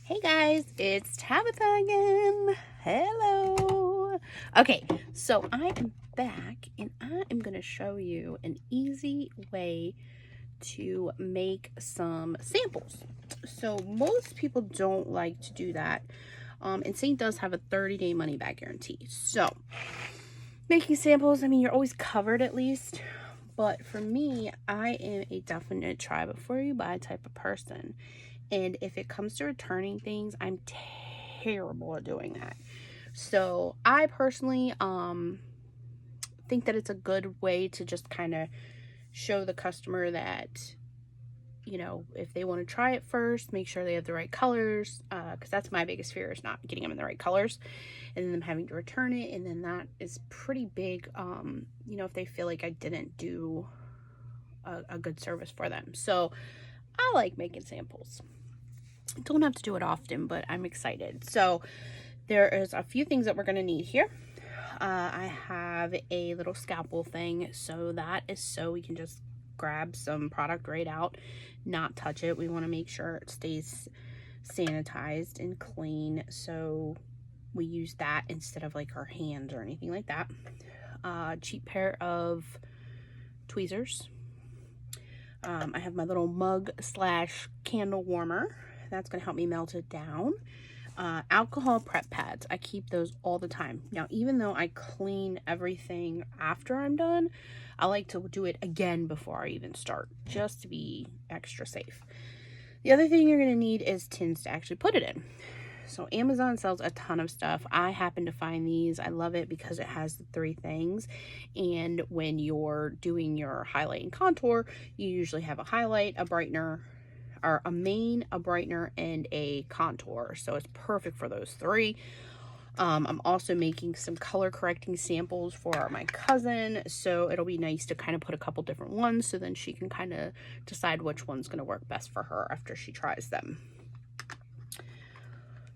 Hey guys, it's Tabitha again. Hello. Okay, so I am back and I am going to show you an easy way to make some samples. So most people don't like to do that. And Seint does have a 30-day money back guarantee. So making samples, I mean, you're always covered at least. But for me, I am a definite try before you buy type of person. And if it comes to returning things, I'm terrible at doing that. So I personally think that it's a good way to just kind of show the customer that, you know, if they want to try it first, make sure they have the right colors, because that's my biggest fear, is not getting them in the right colors and then them having to return it. And then that is pretty big, you know, if they feel like I didn't do a good service for them. So I like making samples. Don't have to do it often, but I'm excited. So there is a few things that we're going to need here. I have a little scalpel thing, so that is so we can just grab some product right out, not touch it. We want to make sure it stays sanitized and clean, so we use that instead of like our hands or anything like that. Cheap pair of tweezers. I have my little mug slash candle warmer. That's going to help me melt it down. Alcohol prep pads. I keep those all the time. Now, even though I clean everything after I'm done, I like to do it again before I even start, just to be extra safe. The other thing you're going to need is tins to actually put it in. So Amazon sells a ton of stuff. I happen to find these. I love it because it has the three things. And when you're doing your highlight and contour, you usually have a highlight, a brightener, or a main, a brightener, and a contour. So it's perfect for those three. I'm also making some color correcting samples for my cousin, so it'll be nice to kind of put a couple different ones so then she can kind of decide which one's going to work best for her after she tries them.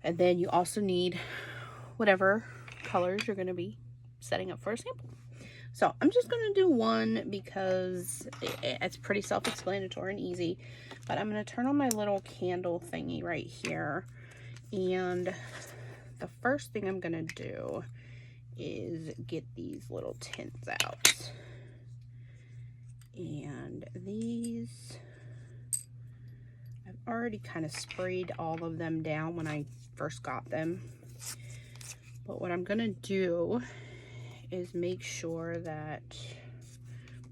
And then you also need whatever colors you're going to be setting up for a sample. So I'm just going to do one because it's pretty self-explanatory and easy. But I'm going to turn on my little candle thingy right here. And the first thing I'm going to do is get these little tints out. And these, I've already kind of sprayed all of them down when I first got them. But what I'm going to do is make sure that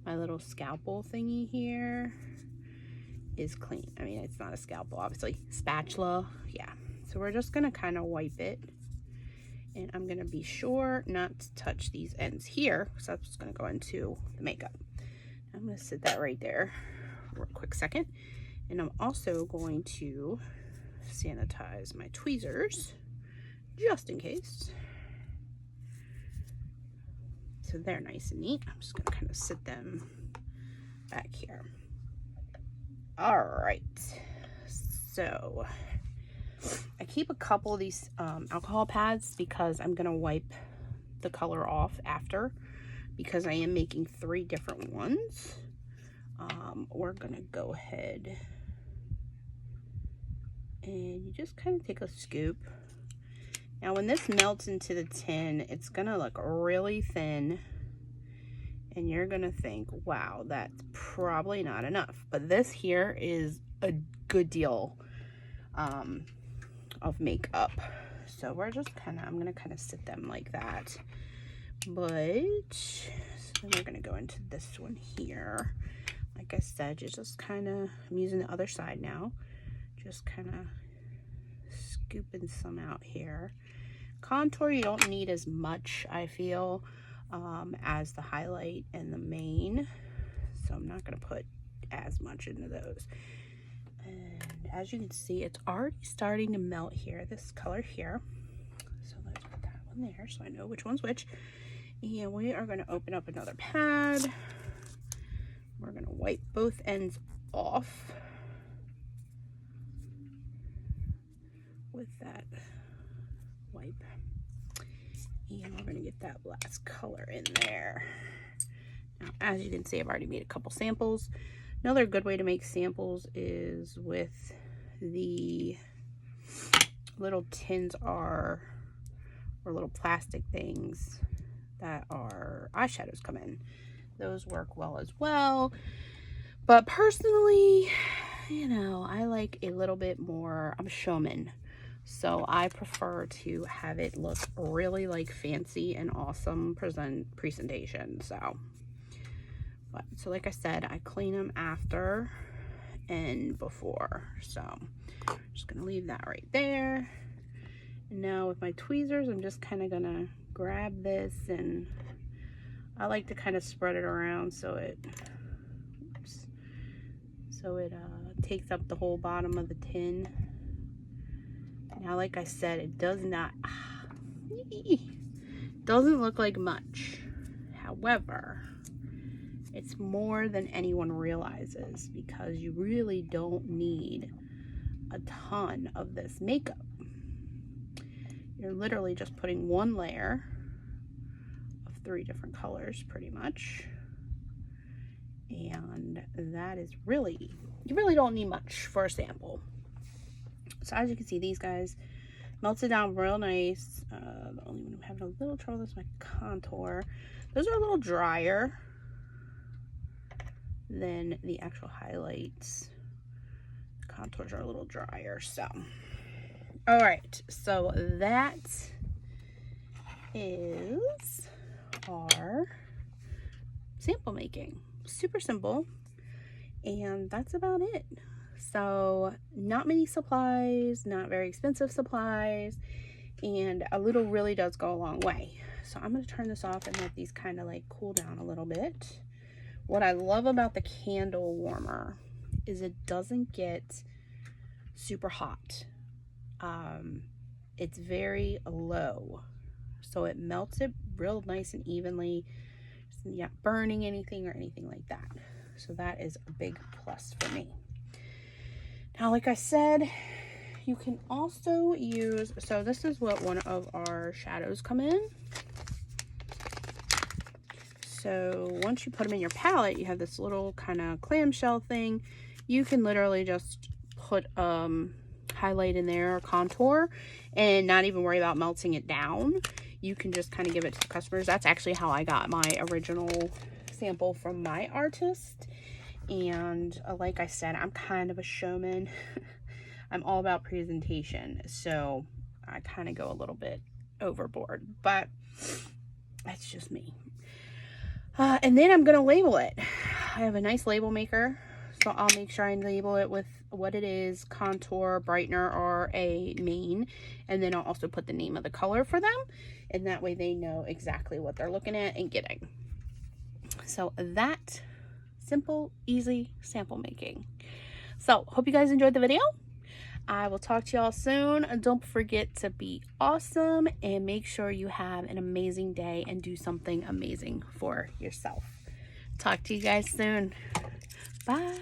my little scalpel thingy here is clean. I mean, it's not a scalpel, obviously. Spatula, yeah. So we're just gonna kind of wipe it, and I'm gonna be sure not to touch these ends here, because that's what's gonna go into the makeup. I'm gonna sit that right there for a quick second, and I'm also going to sanitize my tweezers just in case. So they're nice and neat. I'm just gonna kind of sit them back here. All right, so I keep a couple of these alcohol pads because I'm gonna wipe the color off after, because I am making 3 different ones. We're gonna go ahead and you just kind of take a scoop. Now when this melts into the tin, it's gonna look really thin and you're gonna think, wow, that's probably not enough. But this here is a good deal of makeup. So we're just I'm gonna kind of sit them like that. But so then we're gonna go into this one here. Like I said, you just kind of, I'm using the other side now. Just kind of scooping some out here. Contour, you don't need as much, I feel, as the highlight and the main. So I'm not going to put as much into those. And as you can see, it's already starting to melt here, this color here. So let's put that one there so I know which one's which. And we are going to open up another pad. We're going to wipe both ends off with that wipe, and we're going to get that last color in there. Now, as you can see, I've already made a couple samples. Another good way to make samples is with the little tins are, or little plastic things that our eyeshadows come in. Those work well as well. But personally, you know, I like a little bit more, I'm a showman. So I prefer to have it look really like fancy and awesome presentation. So like I said, I clean them after and before. So I'm just gonna leave that right there. And now with my tweezers, I'm just kind of gonna grab this, and I like to kind of spread it around so it takes up the whole bottom of the tin. Now, like I said, it doesn't look like much. However, it's more than anyone realizes, because you really don't need a ton of this makeup. You're literally just putting one layer of 3 different colors pretty much. And that is really, you really don't need much for a sample. So as you can see, these guys melted down real nice. The only one I'm having a little trouble is my contour. Those are a little drier than the actual highlights. The contours are a little drier. So, all right. So that is our sample making. Super simple, and that's about it. So not many supplies, not very expensive supplies, and a little really does go a long way. So I'm going to turn this off and let these kind of like cool down a little bit. What I love about the candle warmer is it doesn't get super hot. It's very low, so it melts it real nice and evenly. It's not burning anything or anything like that. So that is a big plus for me. Now, like I said, you can also use, so this is what one of our shadows come in. So once you put them in your palette, you have this little kind of clamshell thing. You can literally just put highlight in there or contour and not even worry about melting it down. You can just kind of give it to the customers. That's actually how I got my original sample from my artist. And like I said, I'm kind of a showman. I'm all about presentation, so I kind of go a little bit overboard, but that's just me. And then I'm gonna label it. I have a nice label maker, so I'll make sure I label it with what it is, contour, brightener, or a main, and then I'll also put the name of the color for them, and that way they know exactly what they're looking at and getting. So that simple, easy sample making. So hope you guys enjoyed the video. I will talk to y'all soon. Don't forget to be awesome and make sure you have an amazing day and do something amazing for yourself. Talk to you guys soon. Bye.